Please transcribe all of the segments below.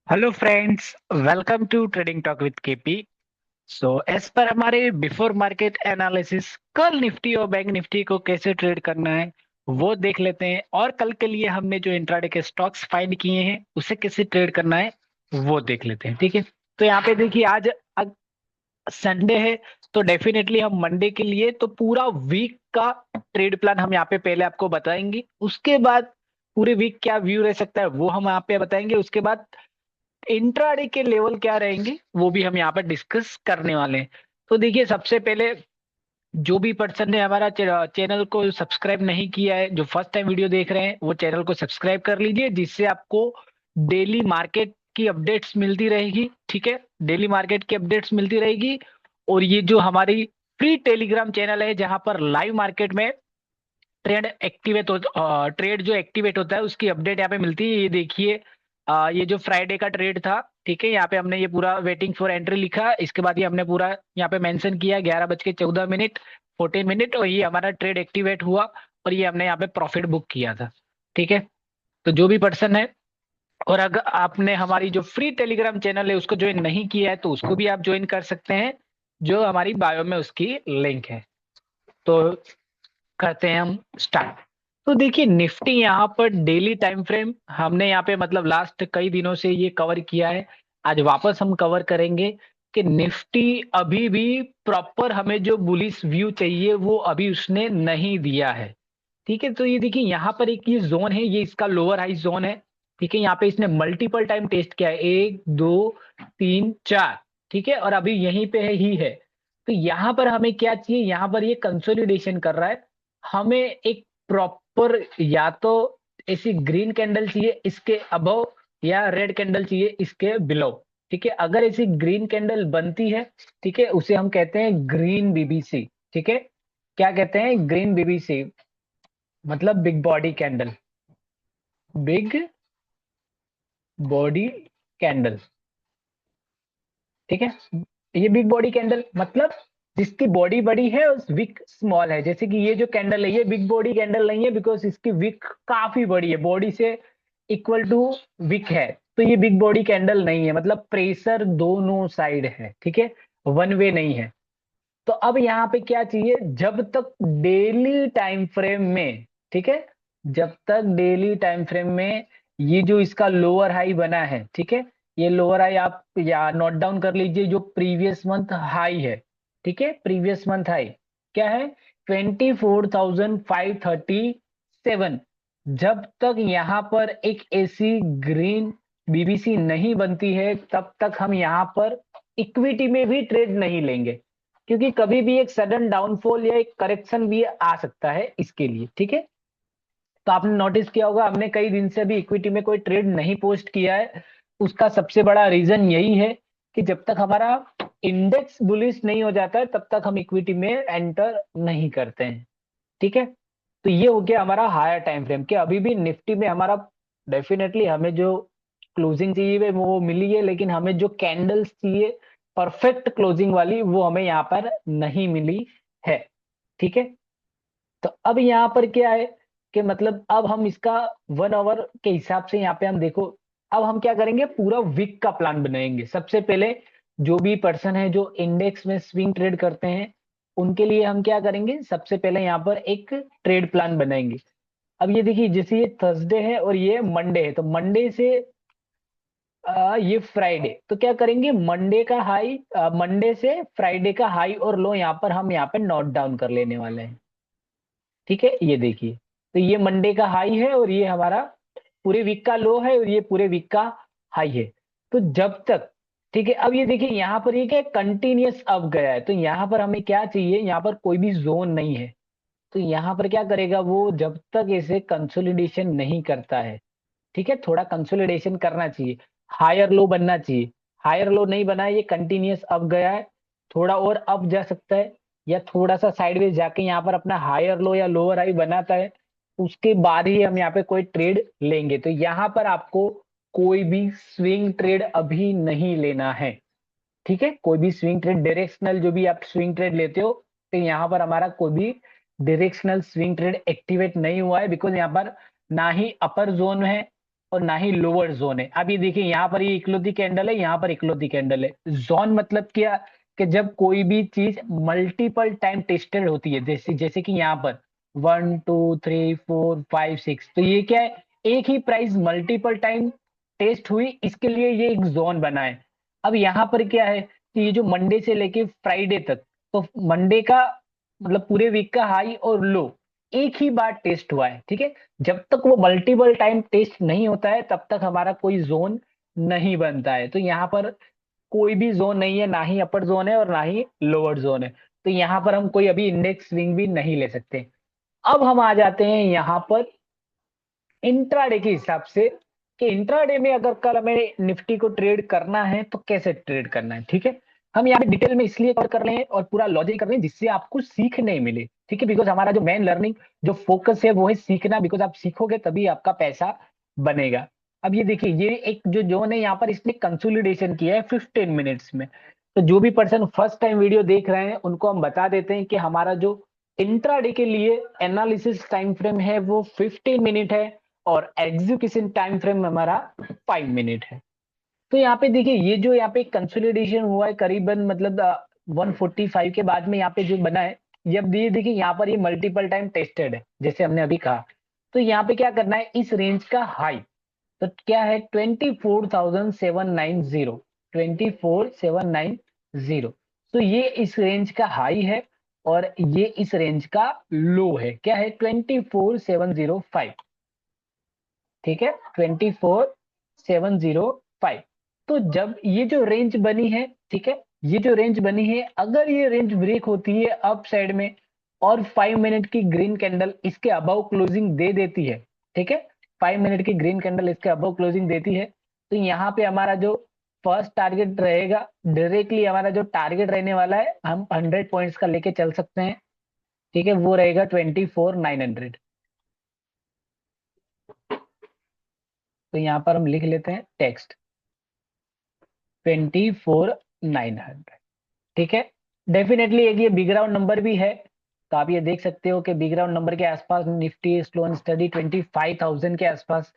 Hello friends, welcome to trading talk with KP. So as per हमारे before market analysis, कल निफ्टी और bank Nifty को कैसे ट्रेड करना है वो देख लेते हैं, और कल के लिए हमने जो इंट्राडे के स्टॉक्स फाइंड किए हैं उसे कैसे ट्रेड करना है वो देख लेते हैं। ठीक है, तो यहाँ पे देखिए आज संडे है, तो डेफिनेटली हम मंडे के लिए तो पूरा वीक का ट्रेड प्लान हम यहाँ पे पहले आपको बताएंगे। उसके बाद पूरे वीक क्या व्यू रह सकता है वो हम यहाँ पे बताएंगे। उसके बाद इंट्राडे के लेवल क्या रहेंगे वो भी हम यहाँ पर डिस्कस करने वाले हैं। तो देखिए, सबसे पहले जो भी पर्सन ने हमारा चैनल को सब्सक्राइब नहीं किया है, जो फर्स्ट टाइम वीडियो देख रहे हैं, वो चैनल को सब्सक्राइब कर लीजिए, जिससे आपको डेली मार्केट की अपडेट्स मिलती रहेगी। ठीक है, डेली मार्केट की अपडेट्स मिलती रहेगी। और ये जो हमारी फ्री टेलीग्राम चैनल है, जहां पर लाइव मार्केट में ट्रेड जो एक्टिवेट होता है उसकी अपडेट यहाँ पे मिलती है। ये देखिए, ये जो फ्राइडे का ट्रेड था, ठीक है, यहाँ पे हमने ये पूरा वेटिंग फॉर एंट्री लिखा। इसके बाद ये हमने पूरा यहाँ पे मेंशन किया 11:14 14 मिनट, और ये हमारा ट्रेड एक्टिवेट हुआ और ये हमने यहाँ पे प्रॉफिट बुक किया था। ठीक है, तो जो भी पर्सन है, और अगर आपने हमारी जो फ्री टेलीग्राम चैनल है उसको ज्वाइन नहीं किया है तो उसको भी आप ज्वाइन कर सकते हैं, जो हमारी बायो में उसकी लिंक है। तो करते हैं हम स्टार्ट। तो देखिए, निफ्टी यहाँ पर डेली टाइम फ्रेम हमने यहाँ पे मतलब लास्ट कई दिनों से ये कवर किया है। आज वापस हम कवर करेंगे कि निफ्टी अभी भी प्रॉपर हमें जो बुलिश व्यू चाहिए वो अभी उसने नहीं दिया है। ठीक है, तो ये देखिए यहाँ पर एक ये जोन है, ये इसका लोअर हाई जोन है। ठीक है, यहाँ पे इसने मल्टीपल टाइम टेस्ट किया है, 1 2 3 4। ठीक है, और अभी यहीं पे है ही है। तो यहाँ पर हमें क्या चाहिए, यहाँ पर ये कंसोलिडेशन कर रहा है। हमें एक प्रॉपर या तो ऐसी ग्रीन कैंडल चाहिए इसके अबव, या रेड कैंडल चाहिए इसके बिलो। ठीक है, अगर ऐसी ग्रीन कैंडल बनती है, ठीक है, उसे हम कहते हैं ग्रीन बीबीसी। ठीक है, क्या कहते हैं, ग्रीन बीबीसी, मतलब big body candle, big body candle. ठीक है, ये बिग बॉडी कैंडल मतलब जिसकी बॉडी बड़ी है और विक स्मॉल है। जैसे कि ये जो कैंडल है ये बिग बॉडी कैंडल नहीं है, बिकॉज इसकी विक काफी बड़ी है, बॉडी से इक्वल टू विक है। तो ये बिग बॉडी कैंडल नहीं है, मतलब प्रेशर दोनों साइड है। ठीक है, वन वे नहीं है। तो अब यहाँ पे क्या चाहिए, जब तक डेली टाइम फ्रेम में, ठीक है, जब तक डेली टाइम फ्रेम में ये जो इसका लोअर हाई बना है, ठीक है, ये लोअर हाई आप या नोट डाउन कर लीजिए, जो प्रीवियस मंथ हाई है। ठीक है, प्रीवियस मंथ हाई क्या है, 24,537। जब तक यहाँ पर एक ऐसी ग्रीन बीबीसी नहीं बनती है तब तक हम यहाँ पर इक्विटी में भी ट्रेड नहीं लेंगे, क्योंकि कभी भी एक सडन डाउनफॉल या एक करेक्शन भी आ सकता है इसके लिए। ठीक है, तो आपने नोटिस किया होगा हमने कई दिन से अभी इक्विटी में कोई ट्रेड नहीं पोस्ट किया है। उसका सबसे बड़ा रीजन यही है कि जब तक हमारा इंडेक्स बुलिश नहीं हो जाता है तब तक हम इक्विटी में एंटर नहीं करते हैं। ठीक है, तो ये हो गया हमारा हायर टाइम फ्रेम, कि अभी भी निफ्टी में हमारा डेफिनेटली हमें जो क्लोजिंग चाहिए वो मिली है, लेकिन हमें जो कैंडल्स चाहिए परफेक्ट क्लोजिंग वाली वो हमें यहाँ पर नहीं मिली है। ठीक है, तो अब यहाँ पर क्या है कि मतलब अब हम इसका 1 आवर के हिसाब से यहाँ पे हम देखो, अब हम क्या करेंगे, पूरा वीक का प्लान बनाएंगे। सबसे पहले जो भी पर्सन है जो इंडेक्स में स्विंग ट्रेड करते हैं उनके लिए हम क्या करेंगे, सबसे पहले यहाँ पर एक ट्रेड प्लान बनाएंगे। अब ये देखिए, जैसे ये थर्सडे है और ये मंडे है, तो मंडे से ये फ्राइडे, तो क्या करेंगे, मंडे का हाई, मंडे से फ्राइडे का हाई और लो यहाँ पर हम यहाँ पे नोट डाउन कर लेने वाले हैं। ठीक है, ये देखिए, तो ये मंडे का हाई है और ये हमारा पूरे वीक का लो है और ये पूरे वीक का हाई है। तो जब तक, ठीक है, अब ये देखिए यहाँ पर ये क्या कंटिन्यूअस अप गया है, तो यहाँ पर हमें क्या चाहिए, यहाँ पर कोई भी जोन नहीं है। तो यहाँ पर क्या करेगा वो, जब तक इसे कंसोलिडेशन नहीं करता है, ठीक है, थोड़ा कंसोलिडेशन करना चाहिए, हायर लो बनना चाहिए। हायर लो नहीं बना है, ये कंटिन्यूअस अप गया है, थोड़ा और अप जा सकता है, या थोड़ा सा साइडवेज जाके यहाँ पर अपना हायर लो या लोअर हाई बनाता है, उसके बाद ही हम यहाँ पे कोई ट्रेड लेंगे। तो यहाँ पर आपको कोई भी स्विंग ट्रेड अभी नहीं लेना है। ठीक है, कोई भी स्विंग ट्रेड डायरेक्शनल जो भी आप स्विंग ट्रेड लेते हो, तो यहाँ पर हमारा कोई भी डायरेक्शनल स्विंग ट्रेड एक्टिवेट नहीं हुआ है, बिकॉज यहाँ पर ना ही अपर जोन है और ना ही लोअर जोन है। अब ये देखिए यहाँ पर ये इकलौती कैंडल है, यहाँ पर इकलौती कैंडल है। जोन मतलब क्या, कि जब कोई भी चीज मल्टीपल टाइम टेस्टेड होती है, जैसे जैसे कि यहाँ पर 1 2 3 4 5 6, तो ये क्या है, एक ही प्राइस मल्टीपल टाइम टेस्ट हुई, इसके लिए ये एक जोन बना है। अब यहाँ पर क्या है कि ये जो मंडे से लेके फ्राइडे तक, तो मंडे का मतलब पूरे वीक का हाई और लो एक ही बार टेस्ट हुआ है, ठीक है। जब तक वो मल्टीपल टाइम टेस्ट नहीं होता है तब तक हमारा कोई जोन नहीं बनता है। तो यहाँ पर कोई भी जोन नहीं है, ना ही अपर जोन है और ना ही लोअर जोन है। तो यहाँ पर हम कोई अभी इंडेक्स स्विंग भी नहीं ले सकते। अब हम आ जाते हैं यहाँ पर इंट्राडे के हिसाब से, कि इंट्राडे में अगर कल हमें निफ्टी को ट्रेड करना है तो कैसे ट्रेड करना है, ठीक है। हम यहाँ पे डिटेल में इसलिए कवर कर रहे हैं और पूरा लॉजिक कर रहे हैं जिससे आपको सीखने मिले, ठीक है। बिकॉज हमारा जो मेन लर्निंग जो फोकस है वो है सीखना, बिकॉज आप सीखोगे तभी आपका पैसा बनेगा। अब ये देखिए, ये एक जो जोन है यहाँ पर इसने कंसोलिडेशन किया है 15 मिनट्स में। तो जो भी पर्सन फर्स्ट टाइम वीडियो देख रहे हैं उनको हम बता देते हैं कि हमारा जो इंट्राडे के लिए एनालिसिस टाइम फ्रेम है वो 15 मिनट है और एग्जीक्यूशन टाइम फ्रेम हमारा 5 मिनट है। तो यहाँ पे देखिए, ये जो यहाँ पे कंसोलिडेशन हुआ है करीबन मतलब 145 के बाद में यहाँ पे जो बना है, जब ये देखिए यहाँ पर ये मल्टीपल टाइम टेस्टेड है जैसे हमने अभी कहा। तो यहाँ पे क्या करना है, इस रेंज का हाई तो क्या है 24,790, 24,790। तो ये इस रेंज का हाई है और ये इस रेंज का लो है, क्या है 24,705, ठीक है 24,705। तो जब ये जो रेंज बनी है, ठीक है, ये जो रेंज बनी है अगर ये रेंज ब्रेक होती है अप साइड में और 5 मिनट की ग्रीन कैंडल इसके अबव क्लोजिंग दे देती है, ठीक है, 5 मिनट की ग्रीन कैंडल इसके अबव क्लोजिंग देती है, तो यहाँ पे हमारा जो फर्स्ट टारगेट रहेगा, डायरेक्टली हमारा जो टारगेट रहने वाला है हम 100 पॉइंट्स का लेके चल सकते हैं, ठीक है, वो रहेगा 24,900। तो यहाँ पर हम लिख लेते हैं टेक्स्ट 24,900, ठीक है। डेफिनेटली एक ये बिग राउंड नंबर भी है, तो आप ये देख सकते हो कि बिग राउंड नंबर के आसपास निफ्टी स्लो एंड स्टडी 25,000 के आसपास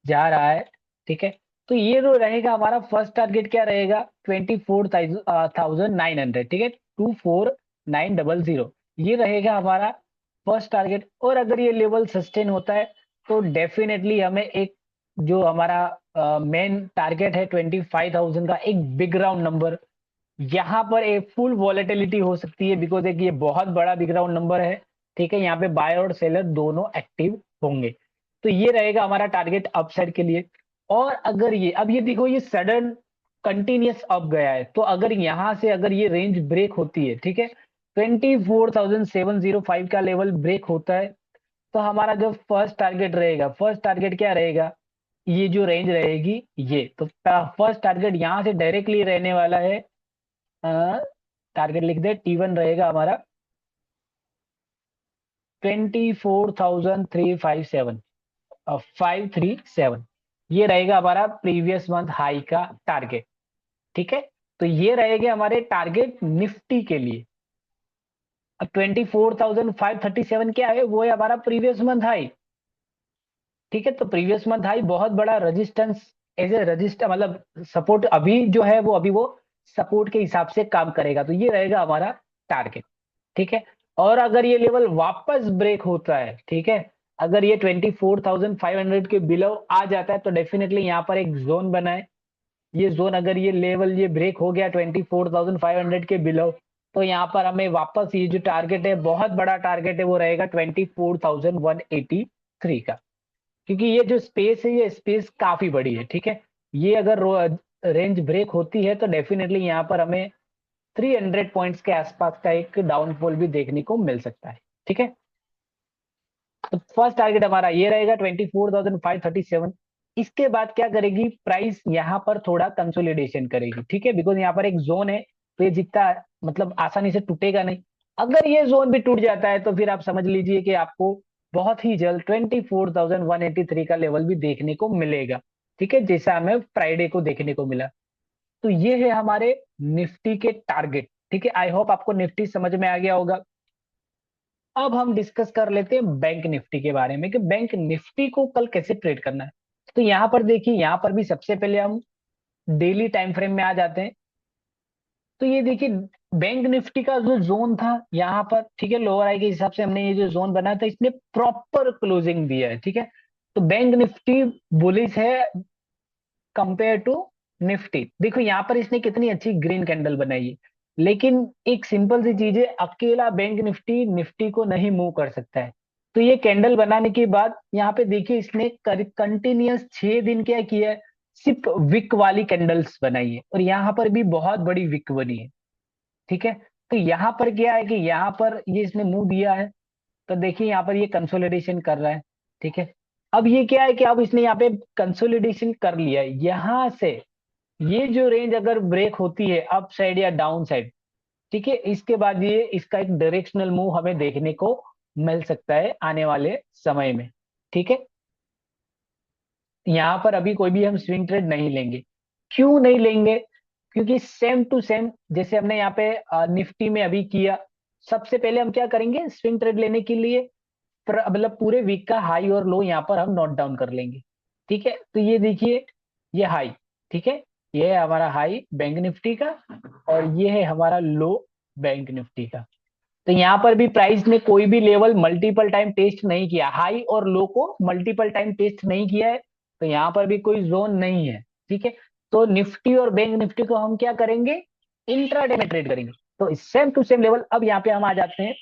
जा रहा है, ठीक है। तो ये जो रहेगा हमारा फर्स्ट टारगेट क्या रहेगा 24,900, ठीक है, 24,900 ये रहेगा हमारा फर्स्ट टारगेट। और अगर ये लेवल सस्टेन होता है तो डेफिनेटली हमें एक जो हमारा मेन टारगेट है 25,000 का एक बिग राउंड नंबर, यहाँ पर एक फुल वॉलेटिलिटी हो सकती है, बिकॉज एक ये बहुत बड़ा बिग राउंड नंबर है, ठीक है। यहाँ पे बाय और सेलर दोनों एक्टिव होंगे, तो ये रहेगा हमारा टारगेट अपसाइड के लिए। और अगर ये अब ये देखो ये सडन कंटिन्यूस अप गया है, तो अगर यहाँ से अगर ये रेंज ब्रेक होती है, ठीक है, 24,705 का लेवल ब्रेक होता है, तो हमारा जो फर्स्ट टारगेट रहेगा, फर्स्ट टारगेट क्या रहेगा, ये जो रेंज रहेगी ये, तो फर्स्ट टारगेट यहाँ से डायरेक्टली रहने वाला है, टारगेट लिख दे T1 रहेगा हमारा 24,357 537, ये रहेगा हमारा प्रीवियस मंथ हाई का टारगेट, ठीक है। तो ये रहेगा हमारे टारगेट निफ्टी के लिए। अब 24,537 क्या है, वो है हमारा प्रीवियस मंथ हाई, ठीक है। तो प्रीवियस मंथ हाई बहुत बड़ा रेजिस्टेंस, एज ए रजिस्टर मतलब सपोर्ट अभी जो है वो अभी वो सपोर्ट के हिसाब से काम करेगा, तो ये रहेगा हमारा टारगेट, ठीक है। और अगर ये लेवल वापस ब्रेक होता है, ठीक है, अगर ये 24,500 के बिलो आ जाता है तो डेफिनेटली यहाँ पर एक जोन बना है। ये जोन अगर ये लेवल ये ब्रेक हो गया 24,500 के बिलो, तो यहाँ पर हमें वापस ये जो टारगेट है बहुत बड़ा टारगेट है वो रहेगा 24,183 का, क्योंकि ये जो स्पेस है ये स्पेस काफी बड़ी है, ठीक है। ये अगर रेंज ब्रेक होती है तो डेफिनेटली यहाँ पर हमें 300 पॉइंट्स के आसपास का एक डाउनफॉल भी देखने को मिल सकता है, ठीक है। तो फर्स्ट टारगेट हमारा ये रहेगा 24,537। इसके बाद क्या करेगी प्राइस, यहाँ पर थोड़ा कंसोलिडेशन करेगी, ठीक है, बिकॉज यहाँ पर एक जोन है तो ये जितना मतलब आसानी से टूटेगा नहीं। अगर ये जोन भी टूट जाता है तो फिर आप समझ लीजिए कि आपको बहुत ही जल्द 24,183 का लेवल भी देखने को मिलेगा, ठीक है, जैसा हमें फ्राइडे को देखने को मिला। तो ये है हमारे निफ्टी के टारगेट, ठीक है। आई होप आपको निफ्टी समझ में आ गया होगा। अब हम डिस्कस कर लेते हैं बैंक निफ्टी के बारे में कि बैंक निफ्टी को कल कैसे ट्रेड करना है। तो यहाँ पर देखिए, यहाँ पर भी सबसे पहले हम डेली टाइम फ्रेम में आ जाते हैं। तो ये देखिए, बैंक निफ्टी का जो जोन था यहाँ पर, ठीक है, लोअर आई के हिसाब से हमने ये जो जोन बनाया था, इसने प्रॉपर क्लोजिंग दिया है, ठीक है। तो बैंक निफ्टी बुलिश है कंपेयर टू निफ्टी। देखो यहाँ पर इसने कितनी अच्छी ग्रीन कैंडल बनाई है, लेकिन एक सिंपल सी चीज है, अकेला बैंक निफ्टी निफ्टी को नहीं मूव कर सकता है। तो ये कैंडल बनाने के बाद यहाँ पे देखिए, इसने कंटिन्यूअस 6 दिन क्या किया है, सिर्फ विक वाली कैंडल्स बनाई है, और यहाँ पर भी बहुत बड़ी विक बनी है, ठीक है। तो यहाँ पर क्या है कि यहाँ पर ये इसने मुंह दिया है, तो देखिए यहाँ पर ये कंसोलिडेशन कर रहा है, ठीक है। अब ये क्या है कि अब इसने यहाँ पे कंसोलिडेशन कर लिया है, यहाँ से ये जो रेंज अगर ब्रेक होती है अप साइड या डाउन साइड, ठीक है, इसके बाद ये इसका एक डायरेक्शनल मूव हमें देखने को मिल सकता है आने वाले समय में, ठीक है। यहाँ पर अभी कोई भी हम स्विंग ट्रेड नहीं लेंगे। क्यों नहीं लेंगे? क्योंकि सेम टू सेम जैसे हमने यहाँ पे निफ्टी में अभी किया, सबसे पहले हम क्या करेंगे, स्विंग ट्रेड लेने के लिए मतलब पूरे वीक का हाई और लो यहाँ पर हम नोट डाउन कर लेंगे, ठीक है। तो ये देखिए, ये हाई, ठीक है, ये है हमारा हाई बैंक निफ्टी का, और ये है हमारा लो बैंक निफ्टी का। तो यहाँ पर भी प्राइस ने कोई भी लेवल मल्टीपल टाइम टेस्ट नहीं किया, हाई और लो को मल्टीपल टाइम टेस्ट नहीं किया है, तो यहाँ पर भी कोई जोन नहीं है, ठीक है। तो निफ्टी और बैंक निफ्टी को हम क्या करेंगे, इंट्राडे में ट्रेड करेंगे। तो सेम टू सेम लेवल, अब यहाँ पे हम आ जाते हैं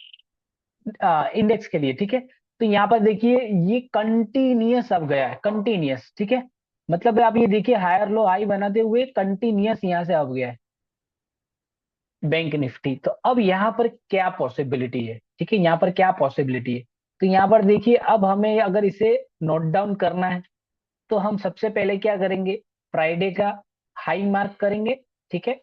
इंडेक्स के लिए, ठीक है। तो यहाँ पर देखिए, ये कंटिन्यूअस अब गया है, कंटिन्यूअस, ठीक है। मतलब आप ये देखिए, हायर लो हाई बनाते हुए कंटिन्यूअस यहाँ से अब गया है बैंक निफ्टी। तो अब यहाँ पर क्या पॉसिबिलिटी है, ठीक है, यहाँ पर क्या पॉसिबिलिटी है। तो यहाँ पर देखिए, अब हमें अगर इसे नोट डाउन करना है, तो हम सबसे पहले क्या करेंगे, फ्राइडे का हाई मार्क करेंगे, ठीक है।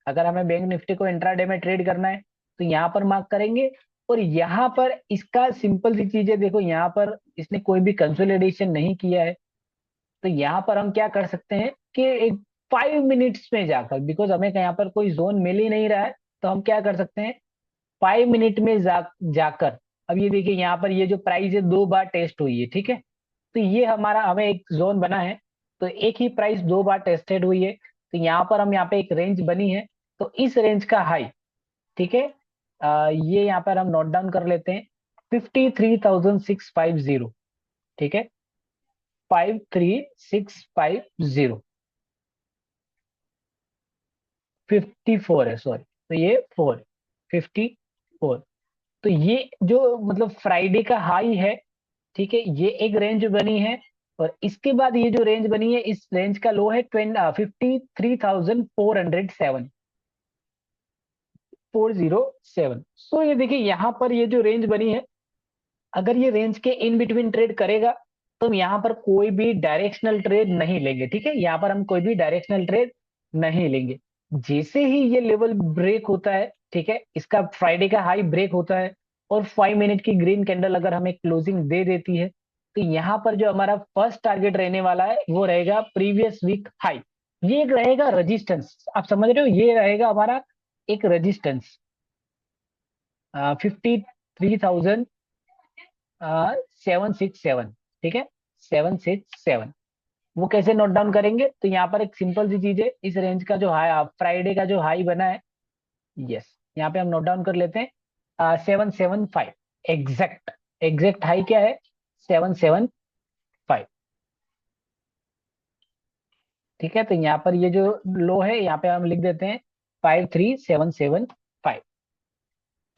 अगर हमें बैंक निफ्टी को इंट्राडे में ट्रेड करना है, तो यहाँ पर मार्क करेंगे। और यहाँ पर इसका सिंपल सी चीज है, देखो यहाँ पर इसने कोई भी कंसोलिडेशन नहीं किया है, तो यहाँ पर हम क्या कर सकते हैं कि एक 5 मिनट्स में जाकर, बिकॉज हमें यहाँ पर कोई जोन मिल ही नहीं रहा है, तो हम क्या कर सकते हैं, 5 मिनट में जाकर, अब ये देखिए यहाँ पर ये जो प्राइस है 2 बार टेस्ट हुई है, ठीक है। तो ये हमारा हमें एक जोन बना है, तो एक ही प्राइस 2 बार टेस्टेड हुई है, तो यहाँ पर हम यहाँ पे एक रेंज बनी है, तो इस रेंज का हाई, ठीक है, ये यहाँ पर हम नोट डाउन कर लेते हैं, 53,650, ठीक है, 53,650, 54 है, सॉरी, तो ये 4, 54। तो ये जो मतलब फ्राइडे का हाई है, ठीक है, ये एक रेंज बनी है, और इसके बाद ये जो रेंज बनी है, इस रेंज का लो है 53,407, 407। सो ये देखिए, यहाँ पर ये जो रेंज बनी है, अगर ये रेंज के इन बिटवीन ट्रेड करेगा, तो हम यहाँ पर कोई भी डायरेक्शनल ट्रेड नहीं लेंगे, ठीक है, यहाँ पर हम कोई भी डायरेक्शनल ट्रेड नहीं लेंगे। जैसे ही ये लेवल ब्रेक होता है, ठीक है, इसका फ्राइडे का हाई ब्रेक होता है, और 5 मिनट की ग्रीन कैंडल अगर हमें क्लोजिंग दे देती है, तो यहाँ पर जो हमारा फर्स्ट टारगेट रहने वाला है, वो रहेगा प्रीवियस वीक हाई। ये एक रहेगा रजिस्टेंस, आप समझ रहे हो, ये रहेगा हमारा एक रजिस्टेंस, 53,767, ठीक है, 767। वो कैसे नोट डाउन करेंगे, तो यहाँ पर एक सिंपल सी चीज है, इस रेंज का जो हाई, फ्राइडे का जो हाई बना है, यस, यहाँ पे हम नोट डाउन कर लेते हैं 775, एग्जैक्ट, एग्जैक्ट हाई क्या है, 775, ठीक है। तो यहाँ पर ये जो लो है, यहाँ पे हम लिख देते हैं 53,775।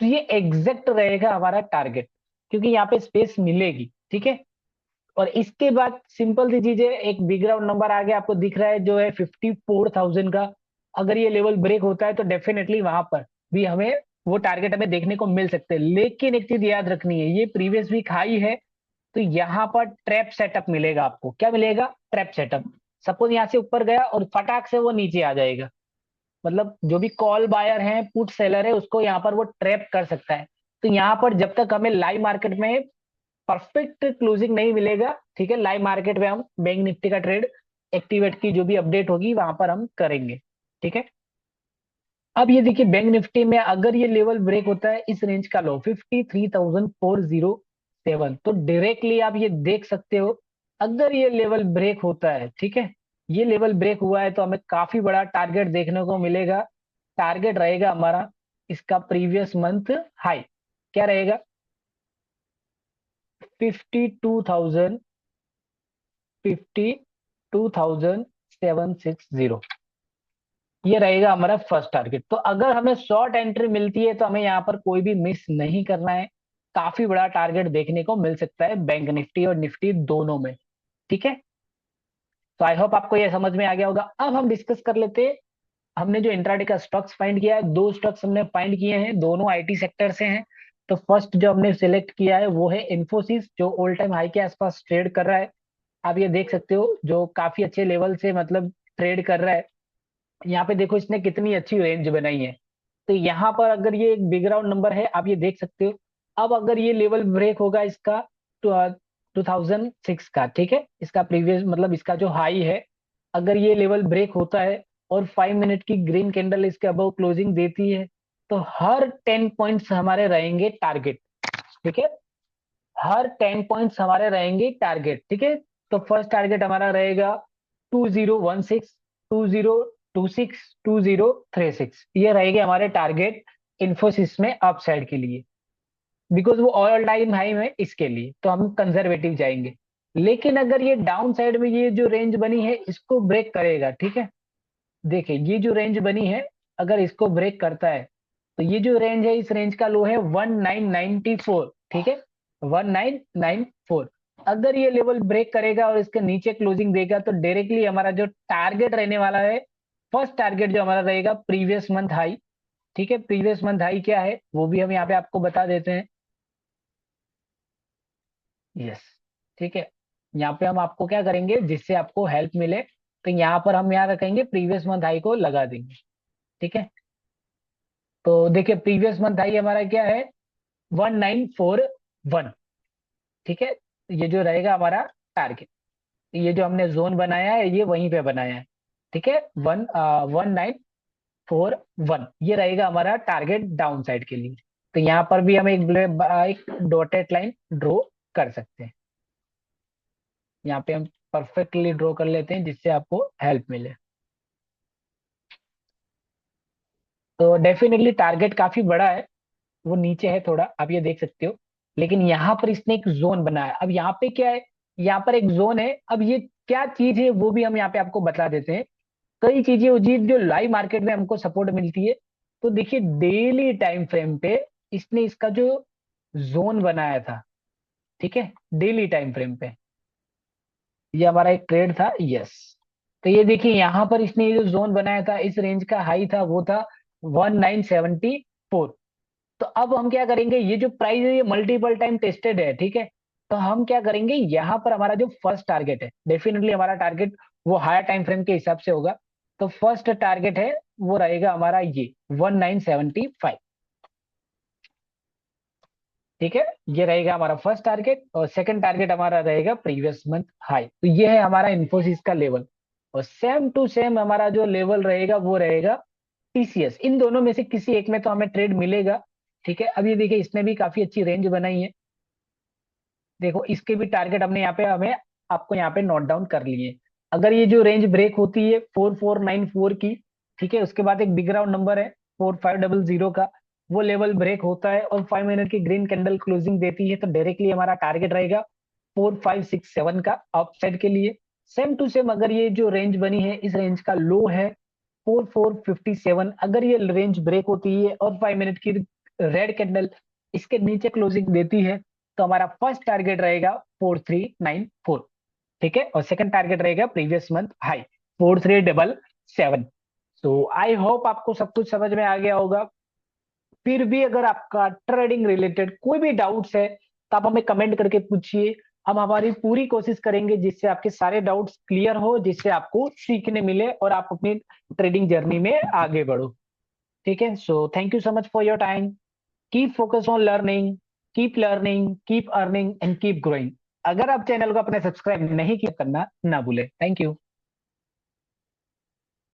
तो ये एग्जैक्ट रहेगा हमारा टारगेट, क्योंकि यहाँ पे स्पेस मिलेगी, ठीक है। और इसके बाद सिंपल सी चीज है, एक बिग ग्राउंड नंबर आगे आपको दिख रहा है जो है 54,000 का। अगर ये लेवल ब्रेक होता है, तो डेफिनेटली वहां पर भी हमें वो टारगेट हमें देखने को मिल सकते हैं। लेकिन एक चीज याद रखनी है, ये प्रीवियस वीक हाई है, तो यहाँ पर ट्रैप सेटअप मिलेगा आपको। क्या मिलेगा? Trap setup. सपोज यहाँ से ऊपर गया और फटाक से वो नीचे आ जाएगा, मतलब जो भी कॉल बायर है, पुट सेलर है, उसको यहाँ पर वो ट्रैप कर सकता है। तो यहाँ पर जब तक हमें लाइव मार्केट में परफेक्ट क्लोजिंग नहीं मिलेगा, ठीक है, लाइव मार्केट में हम बैंक निफ्टी का ट्रेड एक्टिवेट की जो भी अपडेट होगी वहां पर हम करेंगे, ठीक है। अब ये देखिए, बैंक निफ्टी में अगर ये लेवल ब्रेक होता है इस रेंज का लो 53,407, तो डायरेक्टली आप ये देख सकते हो अगर ये लेवल ब्रेक होता है, ठीक है, ये लेवल ब्रेक हुआ है तो हमें काफी बड़ा टारगेट देखने को मिलेगा। टारगेट रहेगा हमारा इसका प्रीवियस मंथ हाई, क्या रहेगा? 52,000, 52,760, ये रहेगा हमारा फर्स्ट टारगेट। तो अगर हमें शॉर्ट एंट्री मिलती है तो हमें यहाँ पर कोई भी मिस नहीं करना है। काफी बड़ा टारगेट देखने को मिल सकता है बैंक निफ्टी और निफ्टी दोनों में, ठीक है। तो आई होप आपको ये समझ में आ गया होगा। अब हम डिस्कस कर लेते हैं, हमने जो इंट्राडे का स्टॉक्स फाइंड किया है, दो स्टॉक्स हमने फाइंड किए हैं, दोनों आईटी सेक्टर से हैं। तो फर्स्ट जो हमने सिलेक्ट किया है वो है इन्फोसिस, जो ऑल टाइम हाई के आसपास ट्रेड कर रहा है। आप ये देख सकते हो, जो काफी अच्छे लेवल से मतलब ट्रेड कर रहा है। यहाँ पे देखो इसने कितनी अच्छी रेंज बनाई है। तो यहाँ पर अगर ये एक बिग राउंड नंबर है, आप ये देख सकते हो। अब अगर ये लेवल ब्रेक होगा इसका 2006 का, ठीक है, इसका प्रीवियस मतलब इसका जो हाई है, अगर ये लेवल ब्रेक होता है और 5 मिनट की ग्रीन कैंडल इसके अबव क्लोजिंग देती है, तो हर 10 पॉइंट्स हमारे रहेंगे टारगेट, ठीक है। हर 10 पॉइंट्स हमारे रहेंगे टारगेट, ठीक है। तो फर्स्ट टारगेट हमारा रहेगा 2016, 2026, 2036, ये रहेंगे हमारे टारगेट इन्फोसिस में अपसाइड के लिए। बिकॉज वो ऑल टाइम हाई में इसके लिए तो हम कंजर्वेटिव जाएंगे। लेकिन अगर ये डाउन साइड में ये जो रेंज बनी है इसको ब्रेक करेगा, ठीक है, देखिए ये जो रेंज बनी है, अगर इसको ब्रेक करता है तो ये जो रेंज है, इस रेंज का लो है 1994, ठीक है, 1994। अगर ये लेवल ब्रेक करेगा और इसके नीचे क्लोजिंग देगा तो डायरेक्टली हमारा जो टारगेट रहने वाला है, फर्स्ट टारगेट जो हमारा रहेगा प्रीवियस मंथ हाई, ठीक है। प्रीवियस मंथ हाई क्या है वो भी हम यहाँ पे आपको बता देते हैं। यस, ठीक है, यहाँ पे हम आपको क्या करेंगे जिससे आपको हेल्प मिले, तो यहाँ पर हम यहाँ रखेंगे प्रीवियस मंथ हाई को लगा देंगे, ठीक है। तो देखिए प्रीवियस मंथ हाई हमारा क्या है, 1941, ठीक है। ये जो रहेगा हमारा टारगेट, ये जो हमने जोन बनाया है ये वहीं पे बनाया है, ठीक है। 1941 ये रहेगा हमारा टारगेट डाउन साइड के लिए। तो यहाँ पर भी हम एक डॉटेड लाइन ड्रॉ कर सकते हैं। यहाँ पे हम परफेक्टली ड्रॉ कर लेते हैं जिससे आपको हेल्प मिले। तो डेफिनेटली टारगेट काफी बड़ा है, वो नीचे है थोड़ा, आप ये देख सकते हो। लेकिन यहाँ पर इसने एक जोन बनाया। अब यहाँ पे क्या है, यहाँ पर एक जोन है। अब ये क्या चीज है वो भी हम यहाँ पे आपको बता देते हैं। कई चीजें होती जो लाइव मार्केट में हमको सपोर्ट मिलती है। तो देखिए डेली टाइम फ्रेम पे इसने इसका जो जोन बनाया था, ठीक है, डेली टाइम फ्रेम पे ये हमारा एक ट्रेड था, यस। तो ये देखिए यहाँ पर इसने ये जो जोन बनाया था, इस रेंज का हाई था वो था 1974। तो अब हम क्या करेंगे, ये जो प्राइस है ये मल्टीपल टाइम टेस्टेड है, ठीक है। तो हम क्या करेंगे, यहाँ पर हमारा जो फर्स्ट टारगेट है, डेफिनेटली हमारा टारगेट वो हायर टाइम फ्रेम के हिसाब से होगा। तो फर्स्ट टारगेट है वो रहेगा हमारा ये 1975, ठीक है। ये रहेगा हमारा फर्स्ट टारगेट और सेकंड टारगेट हमारा रहेगा प्रीवियस मंथ हाई। तो ये है हमारा इन्फोसिस का लेवल। और सेम टू सेम हमारा जो लेवल रहेगा वो रहेगा टीसीएस। इन दोनों में से किसी एक में तो हमें ट्रेड मिलेगा, ठीक है। अब ये देखिए इसने भी काफी अच्छी रेंज बनाई है। देखो इसके भी टारगेट हमने यहाँ पे हमें आपको यहाँ पे नोट डाउन कर लिए। अगर ये जो रेंज ब्रेक होती है 4494 की, ठीक है, उसके बाद एक बिग राउंड नंबर है 4500 का, वो लेवल ब्रेक होता है और 5 मिनट की ग्रीन कैंडल क्लोजिंग देती है, तो डायरेक्टली हमारा टारगेट रहेगा 4567 का अपसाइड के लिए। सेम टू सेम अगर ये जो रेंज बनी है, इस रेंज का लो है 4457, अगर ये रेंज ब्रेक होती है और 5 मिनट की रेड कैंडल इसके नीचे क्लोजिंग देती है, तो हमारा फर्स्ट टारगेट रहेगा 4394, ठीक है। और सेकंड टारगेट रहेगा प्रीवियस मंथ हाई 4377। तो आई होप आपको सब कुछ समझ में आ गया होगा। फिर भी अगर आपका ट्रेडिंग रिलेटेड कोई भी डाउट्स है तो आप हमें कमेंट करके पूछिए। हम हमारी पूरी कोशिश करेंगे जिससे आपके सारे डाउट्स क्लियर हो, जिससे आपको सीखने मिले और आप अपनी ट्रेडिंग जर्नी में आगे बढ़ो, ठीक है। So thank you so much for your time. Keep focus on learning, keep earning and keep growing. अगर आप चैनल को अपने सब्सक्राइब नहीं किया करना ना भूले। Thank you.